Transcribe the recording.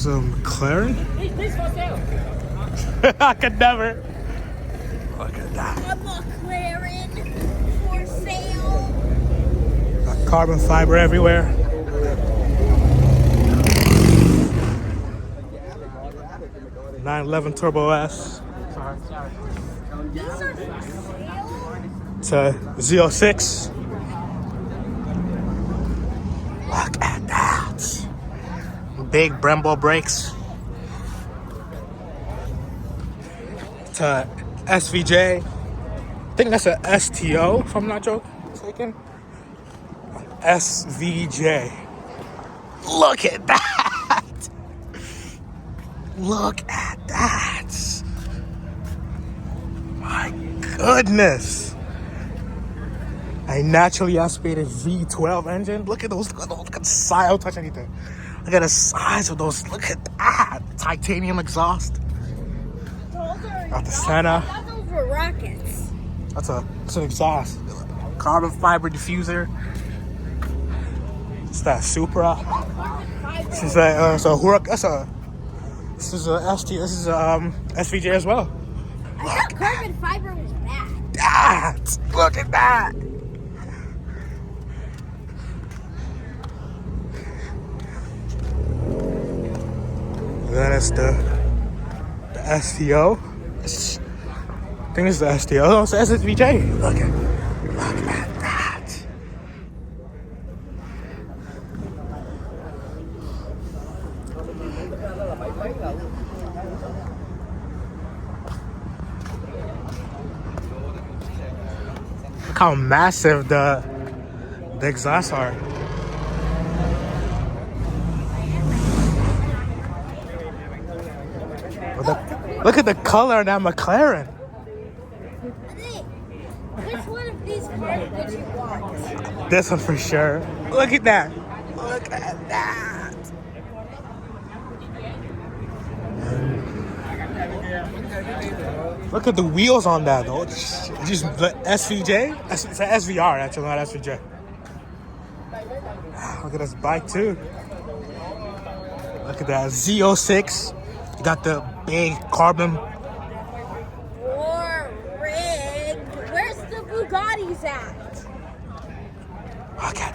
It's a McLaren? I could never. Look at that. A McLaren for sale. Got carbon fiber everywhere. .911 Turbo S. These are for sale. It's a Z06. Look at that. Big Brembo brakes. It's a SVJ. I think that's a STO, if I'm not mistaken. SVJ. Look at that. Look at that. My goodness. A naturally aspirated V12 engine. Look at those. Look at the size. I'll touch anything. Look at the size of those. Look at that. Titanium exhaust. Got the Senna. Those were rockets. That's an exhaust. Carbon fiber diffuser. It's that Supra. This is a Huracan. This is a ST. This is a SVJ as well. I thought carbon fiber was bad. That. Look at that. Then it's the STO. I think it's the STO. Oh, it's the SVJ. Look at that. Look how massive the exhausts are. Look at the color of that McLaren. Which one of these cars would you want? This one for sure. Look at that. Look at that. Look at the wheels on that though. Just the SVJ. It's an SVR actually, not SVJ. Look at this bike too. Look at that Z06. You got the big carbon. War rig. Where's the Bugattis at? Look at